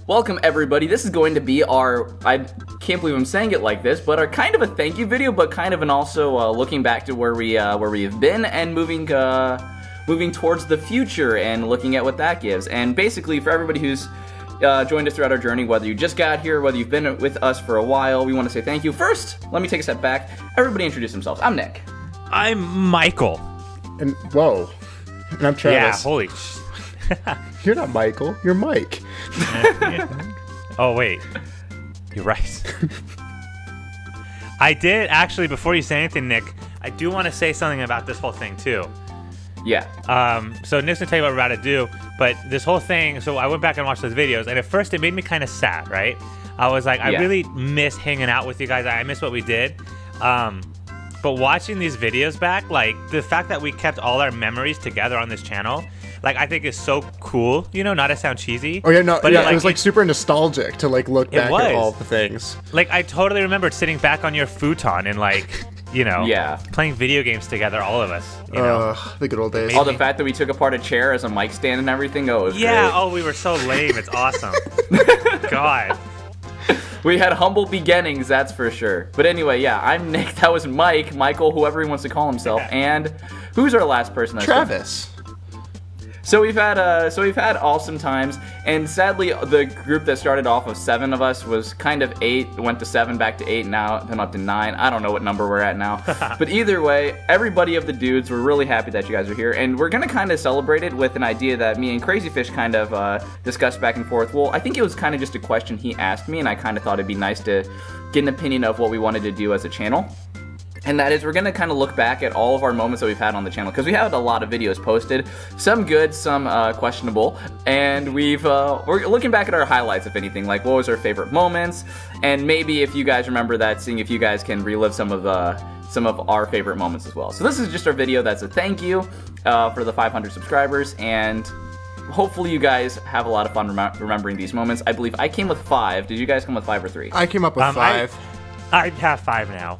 Welcome everybody. This is going to be our, I can't believe I'm saying it like this, but our kind of a thank you video, but kind of an also looking back to where we have been and moving towards the future and looking at what that gives. And basically for everybody who's joined us throughout our journey, whether you just got here, whether you've been with us for a while, we want to say thank you. First, let me take a step back. Everybody introduce themselves. I'm Nick. I'm Michael. And whoa. And I'm Travis. Yeah, holy You're not Michael, you're Mike. Oh, wait. You're right. I did, actually, before you say anything, Nick, I do want to say something about this whole thing, too. Yeah. So Nick's going to tell you what we're about to do, but this whole thing, so I went back and watched those videos, and at first it made me kind of sad, right? I was like, I really miss hanging out with you guys. I miss what we did. But watching these videos back, like, the fact that we kept all our memories together on this channel, like, I think is so cool, you know, not to sound cheesy. Oh, yeah, no, but yeah, it was, like, super nostalgic to, like, look back at all the things. Like, I totally remembered sitting back on your futon and, like, you know, playing video games together, all of us, you know. The good old days. Oh, the fact that we took apart a chair as a mic stand and everything, it was great. Oh, we were so lame, it's awesome. God. We had humble beginnings, that's for sure. But anyway, yeah, I'm Nick, that was Mike, Michael, whoever he wants to call himself, and who's our last person? Travis. So we've had awesome times, and sadly the group that started off of 7 of us was kind of 8, went to 7, back to 8, now I'm up to 9. I don't know what number we're at now. But either way, everybody of the dudes, we're really happy that you guys are here, and we're gonna kind of celebrate it with an idea that me and Crazy Fish kind of discussed back and forth. Well, I think it was kind of just a question he asked me, and I kind of thought it'd be nice to get an opinion of what we wanted to do as a channel. And that is, we're going to kind of look back at all of our moments that we've had on the channel, because we have a lot of videos posted, some good, some questionable, and we're looking back at our highlights, if anything, like what was our favorite moments, and maybe if you guys remember that, seeing if you guys can relive some of our favorite moments as well. So this is just our video that's a thank you for the 500 subscribers, and hopefully you guys have a lot of fun remembering these moments. I believe I came with 5. Did you guys come with 5 or 3? I came up with 5. I have 5 now.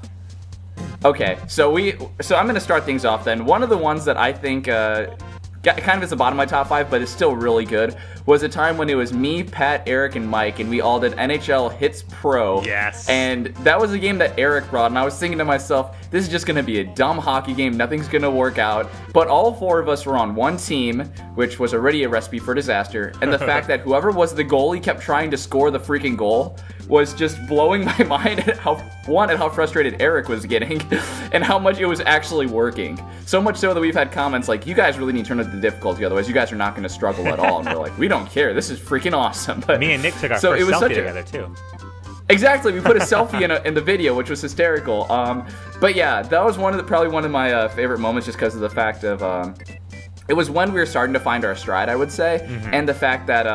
Okay, so I'm going to start things off then. One of the ones that I think kind of is the bottom of my top 5, but it's still really good, was a time when it was me, Pat, Erik, and Mike, and we all did NHL Hits Pro. Yes. And that was a game that Erik brought, and I was thinking to myself, this is just going to be a dumb hockey game, nothing's going to work out. But all 4 of us were on one team, which was already a recipe for disaster, and the fact that whoever was the goalie kept trying to score the freaking goal was just blowing my mind at how frustrated Erik was getting and how much it was actually working. So much so that we've had comments like, you guys really need to turn up the difficulty, otherwise you guys are not going to struggle at all. And we're like, we don't care, this is freaking awesome. But me and Nick took our first selfie together too. Exactly, we put a selfie in the video, which was hysterical. But yeah, that was probably one of my favorite moments, just because of the fact of it was when we were starting to find our stride, I would say, and the fact that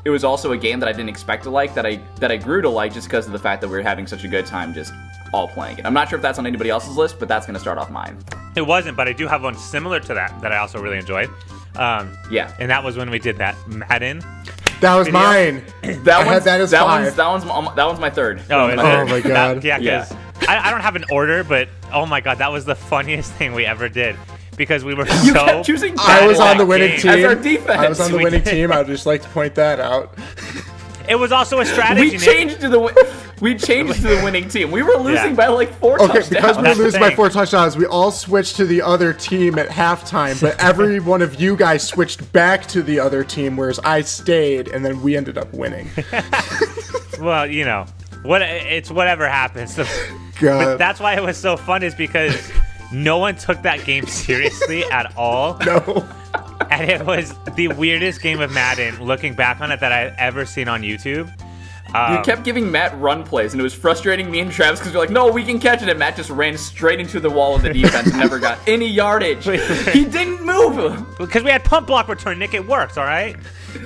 it was also a game that I didn't expect to like, that I grew to like, just because of the fact that we were having such a good time just all playing it. I'm not sure if that's on anybody else's list, but that's going to start off mine. It wasn't, but I do have one similar to that I also really enjoyed. Yeah. And that was when we did that Madden. That was mine. That is 5. That one's my 3rd. Oh my god. Because I don't have an order, but oh my god, that was the funniest thing we ever did. Because we were you kept choosing I was on the winning team. As our defense. I was on the winning team. I would just like to point that out. It was also a strategy. We changed to the winning team. We were losing by like 4 touchdowns. Okay, because we were losing by 4 touchdowns, we all switched to the other team at halftime, but every one of you guys switched back to the other team, whereas I stayed, and then we ended up winning. Well, you know, it's whatever happens. God. But that's why it was so fun, is because no one took that game seriously at all. No. And it was the weirdest game of Madden, looking back on it, that I've ever seen on YouTube. You kept giving Matt run plays, and it was frustrating me and Travis, because we're like, no, we can catch it, and Matt just ran straight into the wall of the defense and never got any yardage. He didn't move. Because we had pump block return, Nick. It worked, all right?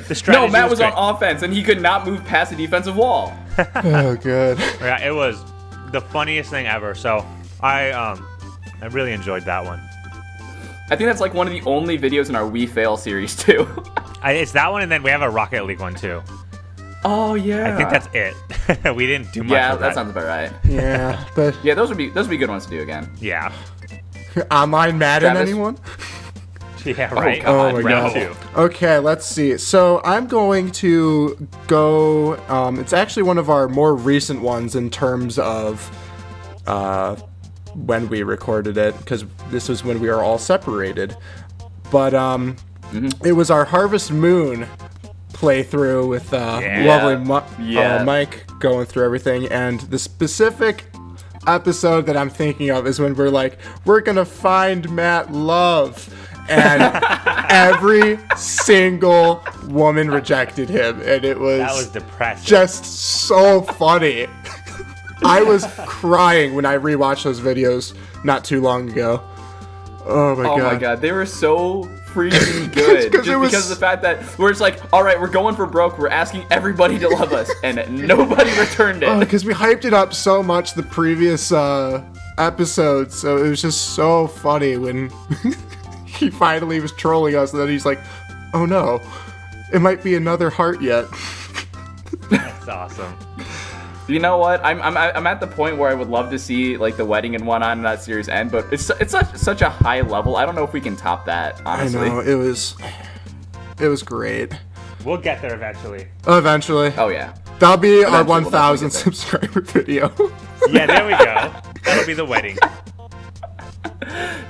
The strategy No, Matt was great. on offense, and he could not move past the defensive wall. Oh, good. Yeah, it was the funniest thing ever. So I really enjoyed that one. I think that's like one of the only videos in our We Fail series, too. It's that one, and then we have a Rocket League one, too. Oh, yeah. I think that's it. We didn't do much Yeah, of that sounds about right. Yeah, but... Yeah, those would be good ones to do again. Yeah. Online Madden, Travis? anyone? Yeah, right. God. Oh my Round god. 2. Okay, let's see. So I'm going to go. It's actually one of our more recent ones in terms of when we recorded it, because this was when we were all separated. But it was our Harvest Moon playthrough with lovely Mike going through everything, and the specific episode that I'm thinking of is when we're gonna find Matt love, and every single woman rejected him, and that was depressing. just so funny. I was crying when I rewatched those videos not too long ago. Oh my god, they were so freaking good. Just because of the fact that we're just like, all right, we're going for broke. We're asking everybody to love us, and nobody returned it. Because we hyped it up so much the previous episode, so it was just so funny when he finally was trolling us, and then he's like, "Oh no, it might be another heart yet." That's awesome. You know what? I'm at the point where I would love to see like the wedding and whatnot in that series end, but it's such a high level. I don't know if we can top that. Honestly, I know it was great. We'll get there eventually. Eventually. Oh yeah. That'll be Eventually, our we'll 1,000 definitely subscriber video. Yeah, there we go. That'll be the wedding.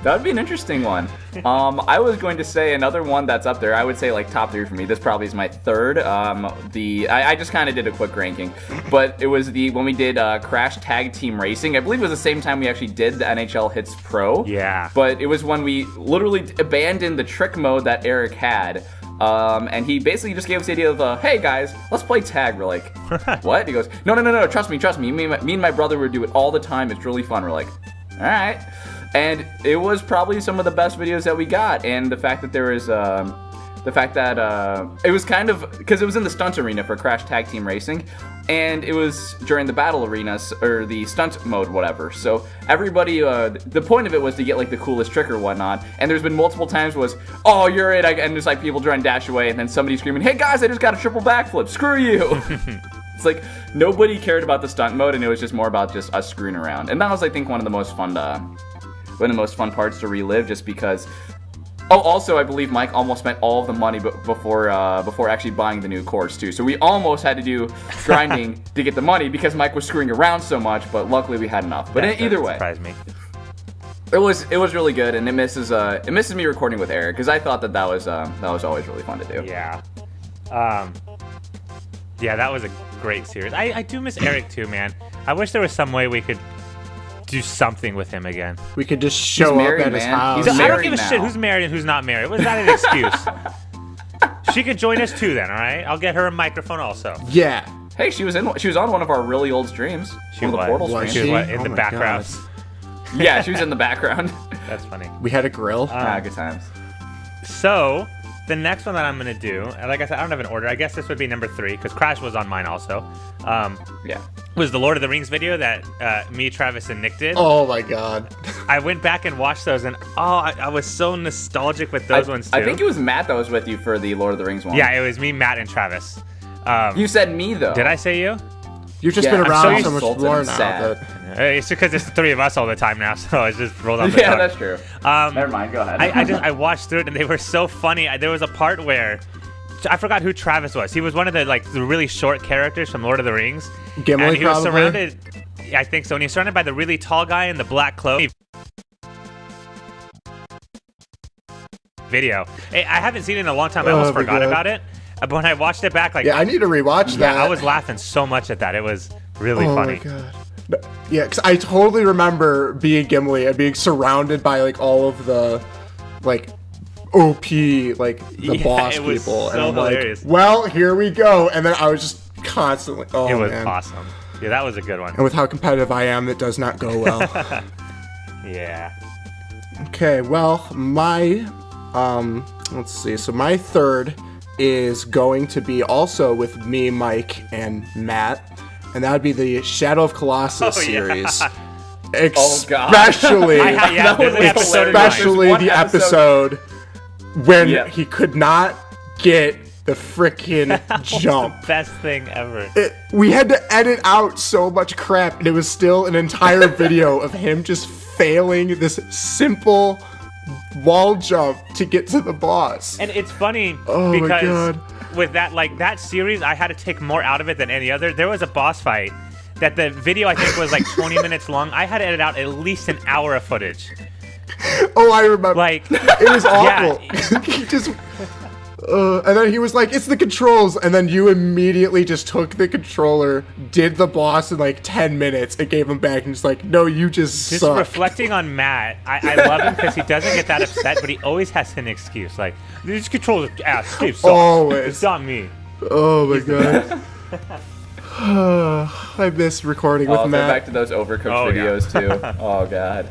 That would be an interesting one. I was going to say another one that's up there. I would say like top 3 for me. This probably is my third. I just kind of did a quick ranking, but it was when we did Crash Tag Team Racing. I believe it was the same time we actually did the NHL Hits Pro. Yeah. But it was when we literally abandoned the trick mode that Erik had. And he basically just gave us the idea of, hey guys, let's play tag. We're like, what? He goes, no, trust me. Me and my brother would do it all the time. It's really fun. We're like, all right. And it was probably some of the best videos that we got. And the fact that there was, it was kind of, because it was in the stunt arena for Crash Tag Team Racing, and it was during the battle arenas, or the stunt mode, whatever. So everybody, the point of it was to get like the coolest trick or whatnot. And there's been multiple times was, oh, you're it, and there's like people trying to dash away, and then somebody screaming, hey guys, I just got a triple backflip, screw you. It's like nobody cared about the stunt mode, and it was just more about just us screwing around. And that was, I think, one of the most fun parts to relive, just because. Oh, also, I believe Mike almost spent all of the money before actually buying the new course too. So we almost had to do grinding to get the money because Mike was screwing around so much. But luckily, we had enough. But either way, surprised me. It was really good, and it misses me recording with Erik, because I thought that was always really fun to do. Yeah. Yeah, that was a great series. I do miss Erik too, man. I wish there was some way we could do something with him again. We could just show married, up at his man. house. He's I don't give a now. shit who's married and who's not married. Was that an excuse? She could join us too then, all right? I'll get her a microphone also. Yeah. Hey, she was on one of our really old streams. She one of the Portal was. streams. She was in Oh the my background. Yeah, she was in the background. That's funny. We had a grill. Good times. So, the next one that I'm going to do, and like I said, I don't have an order. I guess this would be number 3, because Crash was on mine also. Yeah. Was the Lord of the Rings video that me, Travis, and Nick did. Oh my god. I went back and watched those, and I was so nostalgic with those ones too. I think it was Matt that was with you for the Lord of the Rings one. Yeah, it was me, Matt, and Travis. You said me though. Did I say you? You've just Yeah, been I'm around so so much insulted more and now sad. that It's because it's the 3 of us all the time now, so I just rolled off the Yeah, tongue. that's true. Never mind. Go ahead. I watched through it, and they were so funny. There was a part where I forgot who Travis was. He was one of the really short characters from Lord of the Rings. Gimli, and he was probably? surrounded. I think so. And he's surrounded by the really tall guy in the black cloak. Video. I haven't seen it in a long time. I almost forgot about it. But when I watched it back, yeah, I need to rewatch that. I was laughing so much at that. It was really funny. Oh my god. No, yeah, because I totally remember being Gimli and being surrounded by all of the OP the boss it was people, so and I'm hilarious. well, here we go. And then I was just constantly. Oh, It was man. awesome. Yeah, that was a good one. And with how competitive I am, that does not go well. Yeah. Okay, well, my let's see. So my third is going to be also with me, Mike, and Matt, and that would be the Shadow of Colossus series. Especially, that was an episode in mind. especially the episode when he could not get the frickin' jump. Best thing ever. We had to edit out so much crap, and it was still an entire video of him just failing this simple wall jump to get to the boss. And it's funny my because God. with that series, I had to take more out of it than any other. There was a boss fight that the video I think was like 20 minutes long. I had to edit out at least an hour of footage. Oh, I remember. Like, it was awful. Yeah. He just. And then he was like, "It's the controls," and then you immediately just took the controller, did the boss in like 10 minutes, and gave him back, and just like, "No, you just suck." Reflecting on Matt, I love him because he doesn't get that upset, but he always has an excuse. Like, these controllers ass, Steve sucks. Always. It's not me. Oh my God. I miss recording with Matt. Back to those Overcooked videos too. Oh God.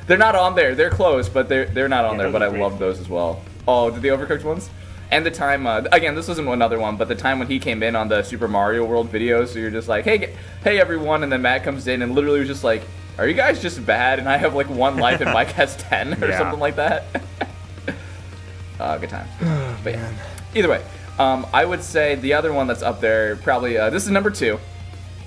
They're not on there. They're close, but they're not on there. But I love those as well. Oh, the Overcooked ones? And the time, again, this wasn't another one, but the time when he came in on the Super Mario World videos, so you're just like, hey everyone, and then Matt comes in and literally was just like, are you guys just bad? And I have like 1 life and Mike has 10 or something like that. Good time. Oh, but yeah. Either way, I would say the other one that's up there, probably, this is number 2,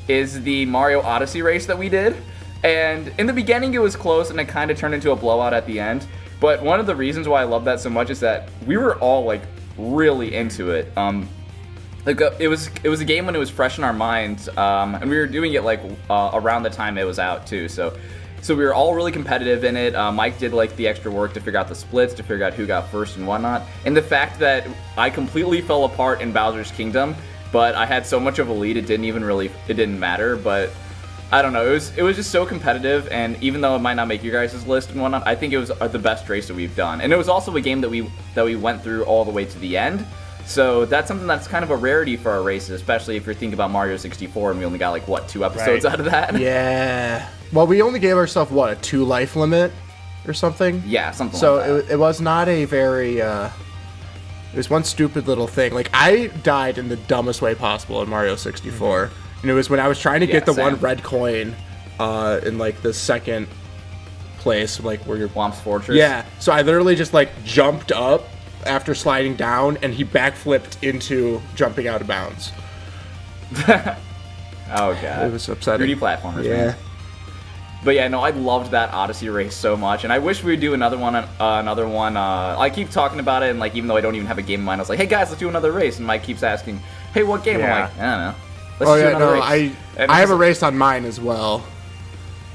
is the Mario Odyssey race that we did. And in the beginning it was close and it kind of turned into a blowout at the end. But one of the reasons why I love that so much is that we were all like really into it. Like it was a game when it was fresh in our minds, and we were doing it like around the time it was out too. So we were all really competitive in it. Mike did like the extra work to figure out the splits, to figure out who got first and whatnot. And the fact that I completely fell apart in Bowser's Kingdom, but I had so much of a lead, it didn't matter. But I don't know, it was just so competitive, and even though it might not make you guys' list and whatnot, I think it was the best race that we've done. And it was also a game that we went through all the way to the end, so that's something that's kind of a rarity for our races, especially if you're thinking about Mario 64 and we only got like, what, 2 episodes out of that? Yeah. Well, we only gave ourselves, what, a 2 life limit or something? Yeah, something so like that. So it was not a very, it was one stupid little thing. Like, I died in the dumbest way possible in Mario 64. Mm-hmm. And it was when I was trying to get the one red coin in like the second place, like where you're Womp's Fortress. Yeah. So I literally just like jumped up after sliding down, and he backflipped into jumping out of bounds. Oh God. It was upsetting. 3D platformers. Yeah. Man. But yeah, no, I loved that Odyssey race so much, and I wish we would do another one. I keep talking about it, and like even though I don't even have a game in mind, I was like, hey guys, let's do another race, and Mike keeps asking, hey, what game? I'm like, I don't know. Let's do another race. I have a race on mine as well.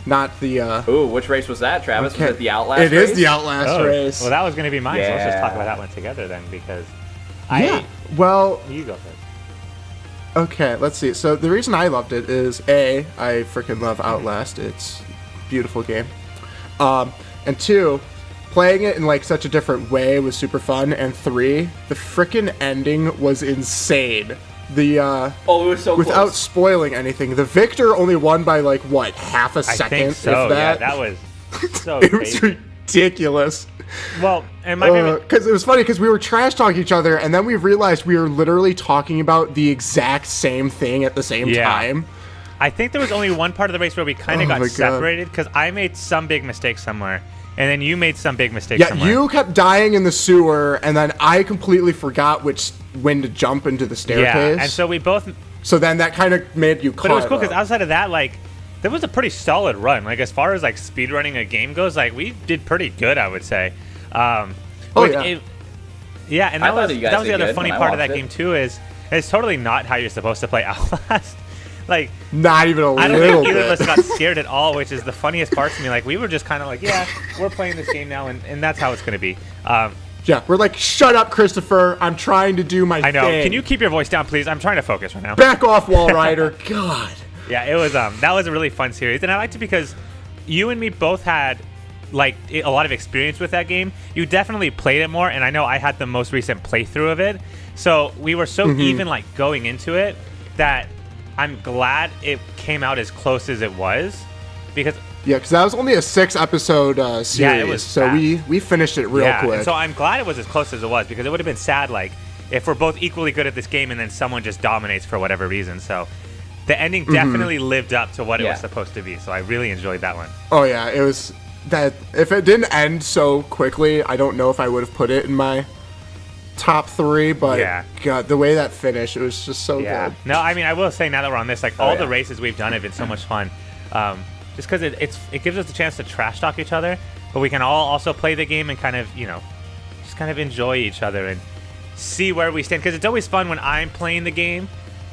Not the... Ooh, which race was that, Travis? Was it the Outlast race? It is the Outlast race. Well, that was going to be mine, so let's just talk about that one together then, because you go first. Okay, let's see. So the reason I loved it is, A, I freaking love Outlast. It's a beautiful game. And 2, playing it in like such a different way was super fun. And 3, the freaking ending was insane. It was so without close. Spoiling anything, the victor only won by like what, half a second? I think so. If that. Yeah, that was so it was ridiculous. Well, and my favorite, because it was funny because we were trash talking each other, and then we realized we were literally talking about the exact same thing at the same time. I think there was only one part of the race where we kind of got separated because I made some big mistake somewhere. And then you made some big mistakes somewhere. You kept dying in the sewer, and then I completely forgot when to jump into the staircase. Yeah, and so we both... So then that kind of made you caught. But it was cool because outside of that, like, there was a pretty solid run. Like, as far as, like, speedrunning a game goes, like, we did pretty good, I would say. Yeah, and that was the other funny part of that game, too, is it's totally not how you're supposed to play Outlast. Like, not even a little bit. I don't think either of us got scared at all, which is the funniest part to me. Like, we were just kind of like, yeah, we're playing this game now, and that's how it's going to be. Yeah, we're like, shut up, Christopher. I'm trying to do my thing. I know. Can you keep your voice down, please? I'm trying to focus right now. Back off, Wall Rider. God. Yeah, it was. That was a really fun series, and I liked it because you and me both had like a lot of experience with that game. You definitely played it more, and I know I had the most recent playthrough of it. So we were so even like going into it that I'm glad it came out as close as it was, because that was only a 6-episode series. Yeah, it was so fast. we finished it real quick. And so I'm glad it was as close as it was, because it would have been sad like if we're both equally good at this game and then someone just dominates for whatever reason. So the ending definitely lived up to what it was supposed to be. So I really enjoyed that one. Oh yeah, it was that. If it didn't end so quickly, I don't know if I would have put it in my top 3, but God, the way that finished, it was just so good. No, I mean, I will say, now that we're on this, like all the races we've done have been so much fun. Just because it gives us a chance to trash talk each other, but we can all also play the game and kind of, just kind of enjoy each other and see where we stand. Because it's always fun when I'm playing the game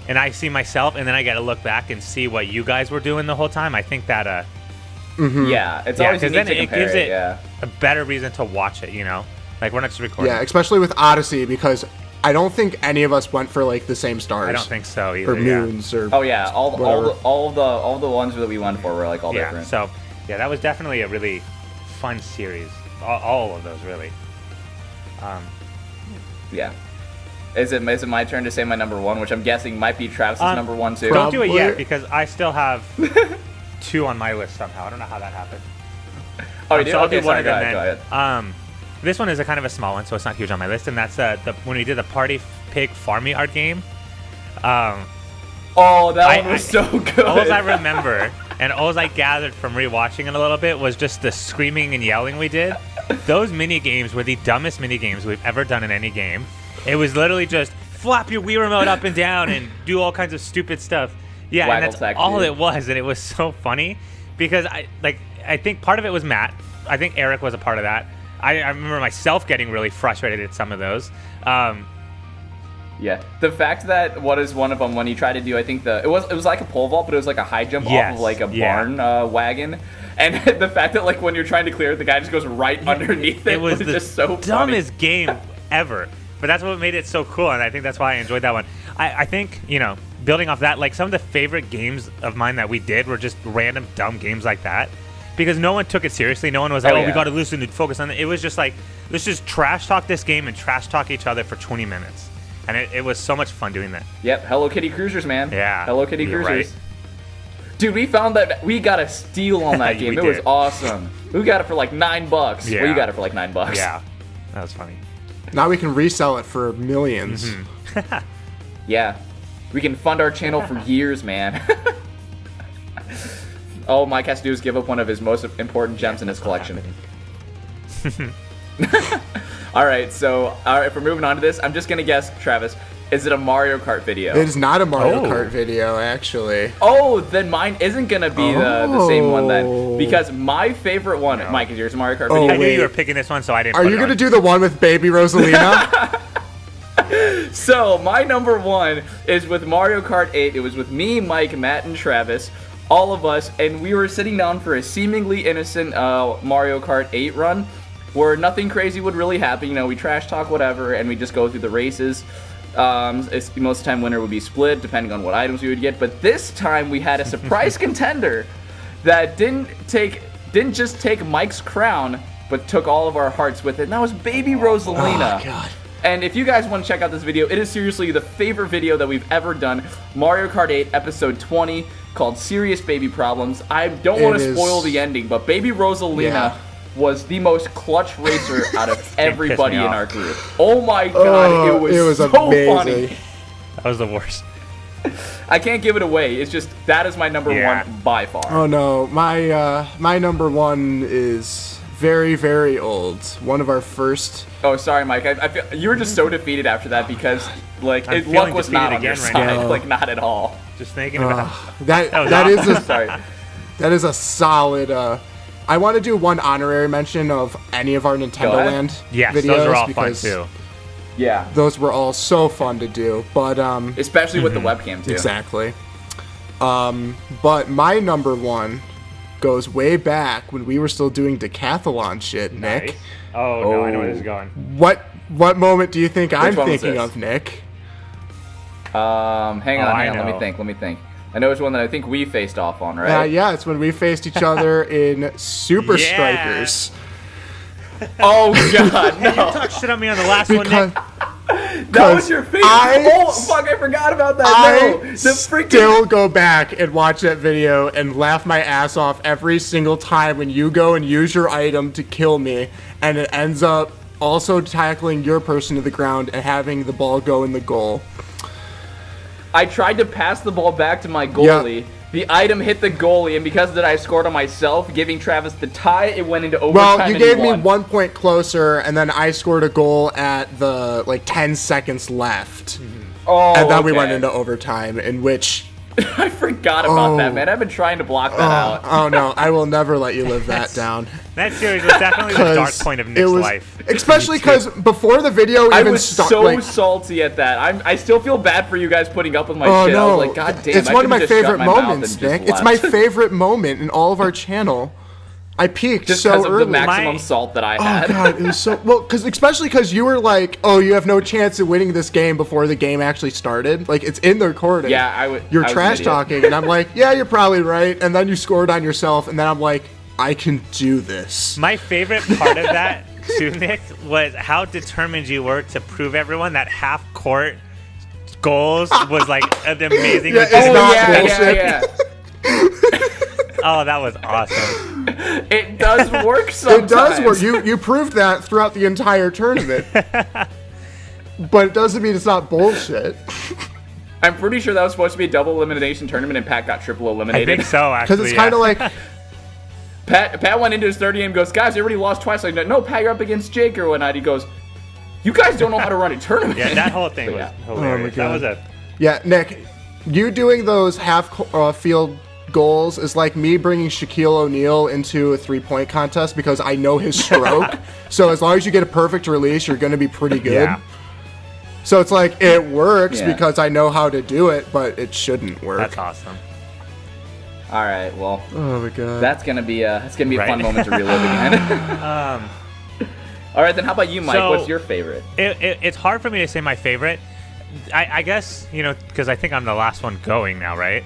and I see myself, and then I got to look back and see what you guys were doing the whole time. I think that, yeah, it's always because then to it gives it a better reason to watch it, Like, we're not just recording. Yeah, especially with Odyssey, because I don't think any of us went for like the same stars. I don't think so either. Or moons or all the ones that we went for were like all different. So that was definitely a really fun series. All of those really. Yeah. Is it my turn to say my number one, which I'm guessing might be Travis's number one too? Don't do it yet, because I still have 2 on my list somehow. I don't know how that happened. Oh, you did? So I'll Okay, do one of them go ahead. This one is a kind of a small one, so it's not huge on my list, and that's when we did the Party Pig Farmy Art game. That one was so good. All I remember and all I gathered from rewatching it a little bit was just the screaming and yelling we did. Those mini games were the dumbest mini games we've ever done in any game. It was literally just flop your Wii remote up and down and do all kinds of stupid stuff. Yeah, Waggle and that's all it was, and it was so funny because I think part of it was Matt. I think Erik was a part of that. I remember myself getting really frustrated at some of those. Yeah, the fact that what is one of them when you try to do, I think it was like a pole vault, but it was like a high jump off of like a barn wagon, and the fact that like when you're trying to clear it, the guy just goes right underneath it. It was just so dumbest game ever, but that's what made it so cool, and I think that's why I enjoyed that one. I think building off that, like some of the favorite games of mine that we did were just random dumb games like that. Because no one took it seriously. No one was like, we got to listen and focus on it. It was just like, let's just trash talk this game and trash talk each other for 20 minutes. And it was so much fun doing that. Yep, Hello Kitty Cruisers, man. Yeah. Hello Kitty Cruisers. Right. Dude, we found that we got a steal on that game. It was awesome. We got it for like $9. Yeah. Well, you got it for like $9. Yeah, that was funny. Now we can resell it for millions. Mm-hmm. Yeah. We can fund our channel for years, man. All Mike has to do is give up one of his most important gems in his collection. Alright, so if we're moving on to this, I'm just going to guess, Travis, is it a Mario Kart video? It is not a Mario Kart video, actually. Oh, then mine isn't going to be the same one then. Because my favorite one, Mike, is yours a Mario Kart video? I knew you were picking this one, so I didn't Are you going to do the one with Baby Rosalina? So, my number one is with Mario Kart 8. It was with me, Mike, Matt, and Travis. All of us, and we were sitting down for a seemingly innocent Mario Kart 8 run, where nothing crazy would really happen. We trash talk whatever, and we just go through the races. Most of the time, winner would be split, depending on what items we would get. But this time, we had a surprise contender that didn't just take Mike's crown, but took all of our hearts with it, and that was Baby Rosalina. Oh, God. And if you guys want to check out this video, it is seriously the favorite video that we've ever done. Mario Kart 8 episode 20, called Serious Baby Problems. I don't want to spoil the ending, but Baby Rosalina was the most clutch racer out of everybody in our group. Oh my god, it was so amazing. funny. That was the worst. I can't give it away. It's just, that is my number one by far. Oh no, my number one is very, very old. One of our first... Oh, sorry, Mike. I feel you were just so defeated after that because, like, luck was not on your side. Like, not at all. Just thinking about that is a sorry. That is a solid. I want to do one honorary mention of any of our Nintendo Land videos. Those are all fun too. Yeah, those were all so fun to do, but especially with the webcam too. Exactly. But my number one goes way back when we were still doing decathlon shit, Nick. Nice. Oh no, I know where this is going. What moment do you think I'm thinking of, Nick? Hang on. Let me think. I know it's one that I think we faced off on, right? Yeah, it's when we faced each other in Super Strikers. Oh god, no! You talked shit on me on the last one, Nick. That was your favorite. Oh fuck, I forgot about that. I still go back and watch that video and laugh my ass off every single time when you go and use your item to kill me, and it ends up also tackling your person to the ground and having the ball go in the goal. I tried to pass the ball back to my goalie. Yep. The item hit the goalie, and because of that, I scored on myself, giving Travis the tie. It went into overtime. Well, you gave me 1 point closer, and then I scored a goal at the 10 seconds left. Oh, and then we went into overtime, in which I forgot about that, man. I've been trying to block that out. Oh no, I will never let you live that down. That series was definitely the dark point of Nick's life. Especially because before the video I even was started, so like, salty at that. I still feel bad for you guys putting up with my shit. no. I was like, God damn, it's I one of my could've just shut favorite my mouth moments, and just Nick. It's my left. favorite moment in all of our channel. I peaked Just so because of early. the maximum salt that I had. Oh god, it was so well, especially because you were like, "Oh, you have no chance of winning this game before the game actually started." Like it's in the recording. Yeah, I was trash an idiot. talking, and I'm like, "Yeah, you're probably right." And then you scored on yourself, and then I'm like, "I can do this." My favorite part of that, too, Nick, was how determined you were to prove everyone that half court goals was like an amazing. Yeah, it's not bullshit. Yeah. Oh, that was awesome. It does work sometimes. It does work. You proved that throughout the entire tournament. But it doesn't mean it's not bullshit. I'm pretty sure that was supposed to be a double elimination tournament, and Pat got triple I eliminated. think so, actually. Because it's kind of like, Pat went into his third game and goes, guys, I already lost twice. Like, no, Pat, you're up against Jake or whatnot. He goes, you guys don't know how to run a tournament. Yeah, that whole thing was hilarious. God. That was a... yeah, Nick, you doing those field goals is like me bringing Shaquille O'Neal into a 3-point contest because I know his stroke. So as long as you get a perfect release, you're going to be pretty good. Yeah. So it's like it works Yeah. because I know how to do it, but it shouldn't work. That's awesome. All right, well, Oh my god. that's gonna be a fun Right. moment to relive again. All right, then how about you, Mike? So- What's your favorite? It's hard for me to say my favorite. I guess, because I think I'm the last one going now, right?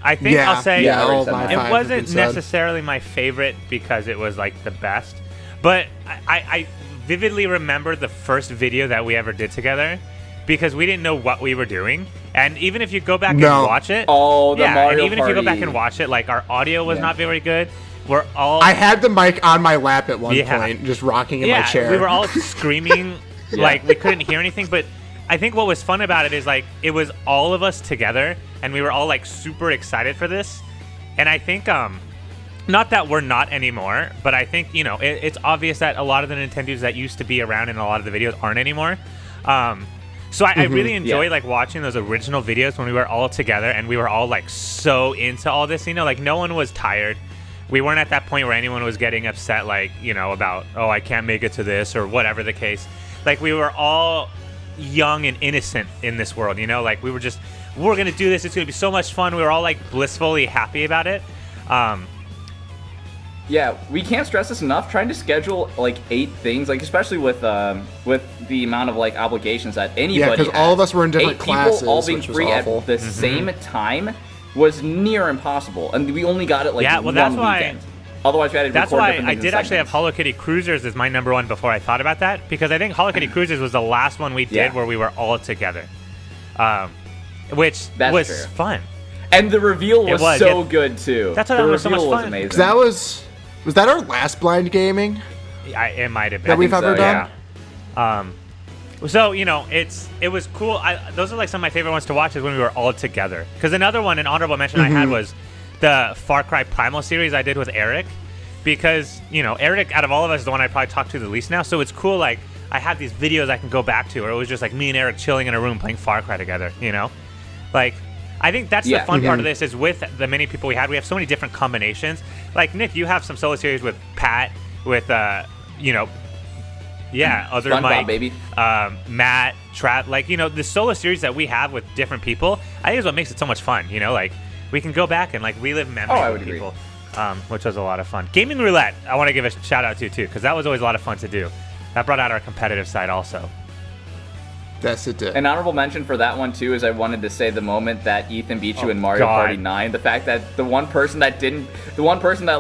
I think Yeah, I'll say yeah, all said my that. it five have wasn't been said. necessarily my favorite because it was like the best, but I vividly remember the first video that we ever did together because we didn't know what we were doing. And even if you go back and watch it, Oh, the Mario and even if you go back Party. and watch it, like our audio was not very good. We're all I had the mic on my lap at one Yeah. point, just rocking in my chair. we were all screaming like we couldn't hear anything. But I think what was fun about it is like it was all of us together, and we were all like super excited for this. And I think not that we're not anymore, but I think it's obvious that a lot of the Nintendudez that used to be around in a lot of the videos aren't anymore. So I really enjoy like watching those original videos when we were all together and we were all like so into all this. Like no one was tired. We weren't at that point where anyone was getting upset, like, about, oh, I can't make it to this or whatever the case. Like, we were all young and innocent in this world, Like, we're going to do this. It's going to be so much fun. We were all, like, blissfully happy about it. Yeah, we can't stress this enough. Trying to schedule, like, 8 things, like, especially with the amount of, like, obligations that anybody Yeah, because all of us were in different 8 classes, people all being which was free awful. at the same time was near impossible. And we only got it, like, well, one that's why- weekend. Otherwise, we had to That's record why different I things did in actually have segments. Hello Kitty Cruisers as my number one before I thought about that, because I think Hello Kitty Cruisers was the last one we did where we were all together, which That's was true. fun. And the reveal was, was, so yeah. good, too. That's why the that was so reveal much was fun. amazing. 'Cause was that our last blind gaming It might have been. that we've think ever so, done? yeah. So it was cool. Those are like some of my favorite ones to watch is when we were all together. Because another one, an honorable mention I had was the Far Cry Primal series I did with Erik. Because Erik, out of all of us, is the one I probably talk to the least now. So it's cool. Like I have these videos I can go back to, where it was just like me and Erik chilling in a room playing Far Cry together. Like I think that's the fun part of this is with the many people we had. We have so many different combinations. Like Nick, you have some solo series with Pat, with other SpongeBob, Mike, baby. Matt, Trav, like the solo series that we have with different people, I think is what makes it so much fun. Like we can go back and like relive memories I with would agree. people, which was a lot of fun. Gaming Roulette, I want to give a shout out to too, because that was always a lot of fun to do. That brought out our competitive side also. Yes, it did. An honorable mention for that one too is I wanted to say the moment that Ethan beat you in Mario God. Party 9. The fact that the one person that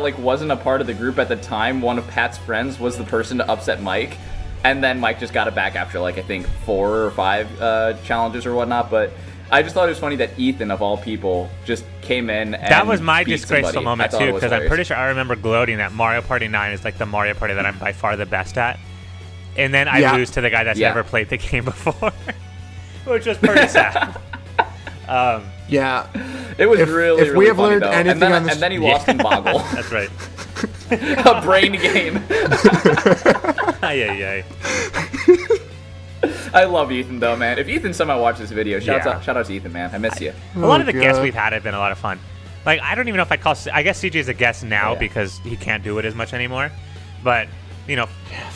like wasn't a part of the group at the time, one of Pat's friends, was the person to upset Mike, and then Mike just got it back after like I think 4 or 5 challenges or whatnot. But I just thought it was funny that Ethan of all people just came in. And That was my beat disgraceful somebody. moment I thought it too, was because I'm hilarious. pretty sure I remember gloating that Mario Party 9 is like the Mario Party that I'm by far the best at, and then I Yeah. lose to the guy that's Yeah. never played the game before, which was pretty sad. Yeah. It was If really we have funny, learned though. anything on this- and then he lost in Boggle. That's right. A brain game. Ay. I love Ethan though, man. If Ethan somehow watches this video, shout Yeah. out to Ethan, man. I miss you. A lot of the guests God. we've had have been a lot of fun. Like, I don't even know if I call. I guess CJ is a guest now Yeah. because he can't do it as much anymore. But you know,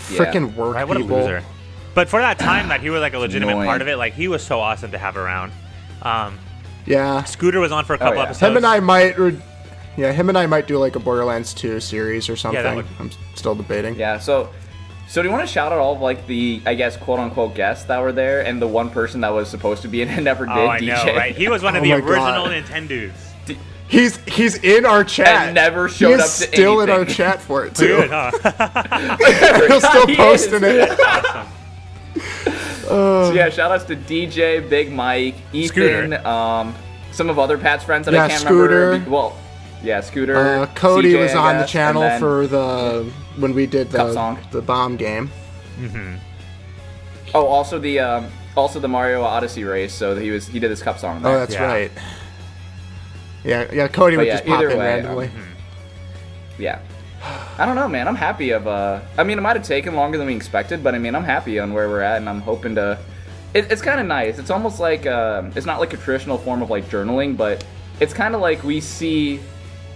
Freaking work right, what a people. loser. But for that time that he was like a legitimate Annoying. part of it, like he was so awesome to have around. Yeah. Scooter was on for a couple yeah. episodes. Him and I might do like a Borderlands 2 series or something. that would- I'm still debating. Yeah, so do you want to shout out all of like the, I guess, quote unquote guests that were there and the one person that was supposed to be in and never did, Oh, I DJ? know, right? He was one of Oh the my original God. Nintendudez. He's in our chat. And never showed he is up to still in our anything. chat for it too. Weird, huh? He'll still He posting is. it. Awesome. So yeah, shout outs to DJ, Big Mike, Ethan, Scooter. some of other Pat's friends that Yeah, I can't Scooter. remember. Well, yeah, Scooter. Cody CJ, was I on the guess, channel and then- for when we did Cup song. the bomb game. Oh, also the Mario Odyssey race. So he did his cup song there. Oh, that's Yeah. right. Yeah. Cody would yeah, just pop either in way, randomly. Yeah. I don't know, man. I'm happy of. I mean, it might have taken longer than we expected, but I mean, I'm happy on where we're at, and I'm hoping to. It's kind of nice. It's almost like it's not like a traditional form of like journaling, but it's kind of like we see,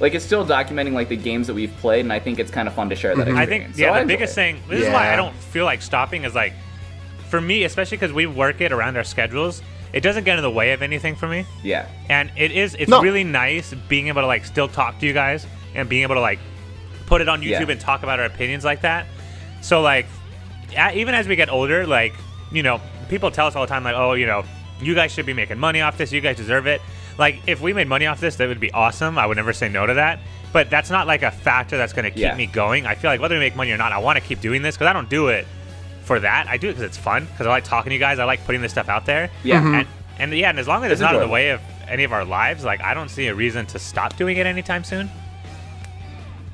like it's still documenting like the games that we've played, and I think it's kind of fun to share that. I Experience. think, So I the enjoy biggest it. thing, this is why Yeah. I don't feel like stopping, is like, for me, especially because we work it around our schedules, it doesn't get in the way of anything for me. Yeah. And it's No. really nice being able to like still talk to you guys and being able to like put it on YouTube Yeah. and talk about our opinions like that. So like, even as we get older, like, you know, people tell us all the time like, oh, you know, you guys should be making money off this. You guys deserve it. Like, if we made money off this, that would be awesome. I would never say no to that. But that's not like a factor that's going to keep Yeah. me going. I feel like whether we make money or not, I want to keep doing this because I don't do it for that. I do it because it's fun, because I like talking to you guys. I like putting this stuff out there. Yeah. And yeah, and as long as it's It's not in the enjoyable. way of any of our lives, like I don't see a reason to stop doing it anytime soon.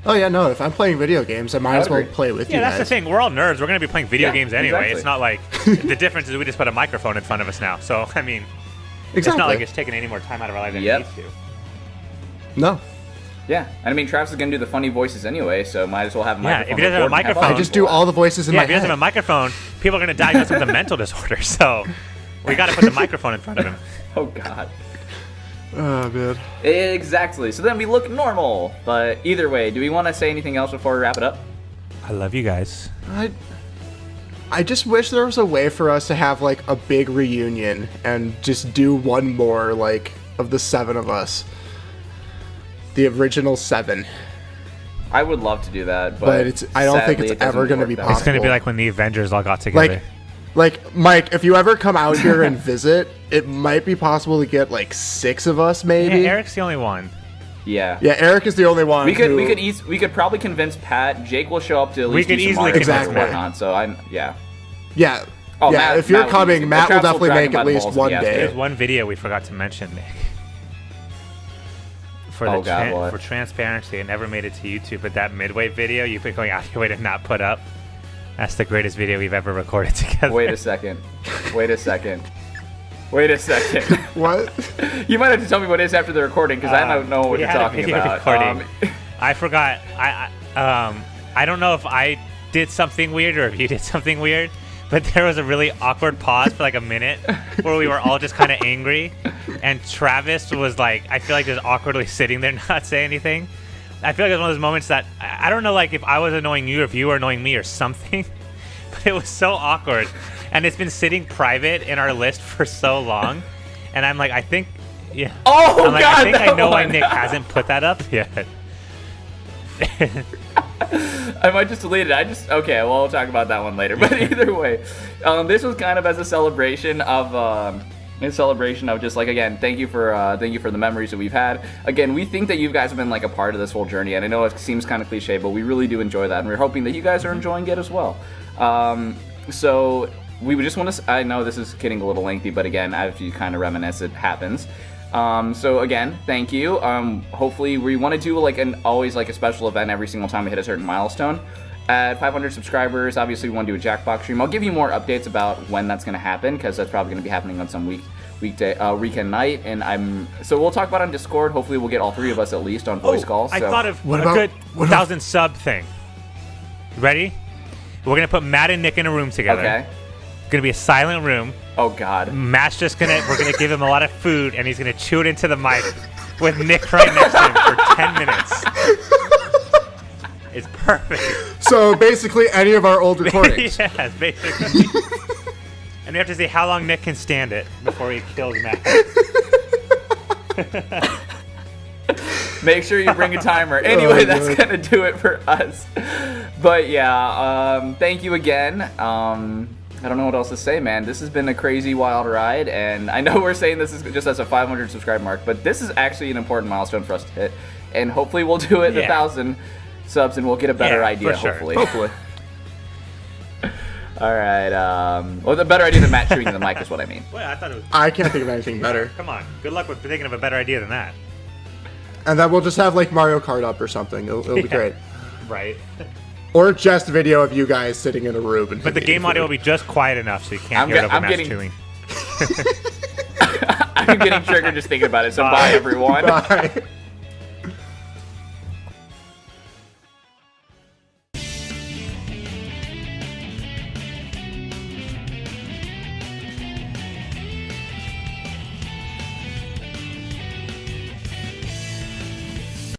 Oh yeah, no. If I'm playing video games, I might I as well agree. play with Yeah, you that's guys. the thing. We're all nerds. We're gonna be playing video Yeah, games anyway. exactly. It's not like the difference is we just put a microphone in front of us now. So I mean, Exactly. it's not like it's taking any more time out of our life than Yep. it needs to. No. Yeah. And I mean, Travis is gonna do the funny voices anyway, so might as well have a Yeah, microphone. if he doesn't have a recording and microphone- I just do all the voices in Yeah, my if he doesn't head. have a microphone, people are gonna diagnose him with a mental disorder. So we got to put the microphone in front of him. Oh God. Oh man. Exactly. So then we look normal. But either way, do we want to say anything else before we wrap it up? I love you guys. I just wish there was a way for us to have like a big reunion and just do one more like of the 7 of us. The original 7. I would love to do that, But it's I don't think sadly, it's it doesn't ever going to work be that It's way. possible. gonna be like when the Avengers all got together. Like Mike, if you ever come out here and visit, it might be possible to get like 6 of us maybe. yeah, Eric's the only one. Yeah. Yeah, Eric is the only one. We could who- we could probably convince Pat. Jake will show up to at least could do some easily marketing convince or Matt. whatnot. So I'm yeah. Yeah. Oh, yeah, Matt- if you're Matt will coming, easily- Matt will Travis will definitely drag make him by at the least balls if one he has to. day. There's one video we forgot to mention, Nick. For Oh, God, what? for transparency, it never made it to YouTube. But that midway video you've been going out of your way to not put up. That's the greatest video we've ever recorded together. Wait a second. Wait a second. Wait a second. What? You might have to tell me what it is after the recording because I don't know what we you're had a talking video about. recording. I forgot. I don't know if I did something weird or if you did something weird, but there was a really awkward pause for like a minute where we were all just kind of angry, and Travis was like, I feel like just awkwardly sitting there not saying anything. I feel like it was one of those moments that I don't know, like if I was annoying you or if you were annoying me or something, but it was so awkward, and it's been sitting private in our list for so long, and I'm like, I think, yeah. Oh, I'm like, God, I think I that know why one. Nick hasn't put that up yet. I might just delete it. Okay. Well, we'll talk about that one later. But either way, this was kind of as a celebration of just like, again, thank you for the memories that we've had. Again, we think that you guys have been like a part of this whole journey, and I know it seems kind of cliche, but we really do enjoy that, and we're hoping that you guys are enjoying it as well. So we would just want to. I know this is getting a little lengthy, but again, as you kind of reminisce, it happens. So again, thank you. Hopefully we want to do always a special event every single time we hit a certain milestone. At 500 subscribers, obviously we want to do a Jackbox stream. I'll give you more updates about when that's going to happen, because that's probably going to be happening on some weekend night. And so we'll talk about it on Discord. Hopefully we'll get all 3 of us at least on voice calls. I So. thought of What a about- good what about- 1,000 sub thing. Ready? We're gonna put Matt and Nick in a room together. Okay. Gonna be a silent room. Oh God. We're gonna give him a lot of food, and he's gonna chew it into the mic with Nick right next to him for 10 minutes. It's perfect. So basically, any of our old recordings. Yes, basically. And we have to see how long Nick can stand it before he kills Matt. Make sure you bring a timer. Anyway, that's going to do it for us. But yeah, thank you again. I don't know what else to say, man. This has been a crazy, wild ride. And I know we're saying this is just as a 500 subscribe mark, but this is actually an important milestone for us to hit. And hopefully we'll do it 1,000 subs and we'll get a better idea, for sure. hopefully. All right. Well, the better idea than Matt chewing in the mic is what I mean. Wait, I thought it was... I can't think of anything better. Come on. Good luck with thinking of a better idea than that. And then we'll just have like Mario Kart up or something. It'll be great. Right. Or just a video of you guys sitting in a room. And but the game audio will be just quiet enough so you can't hear it over Matt's chewing. I'm getting triggered just thinking about it, so bye everyone. Bye.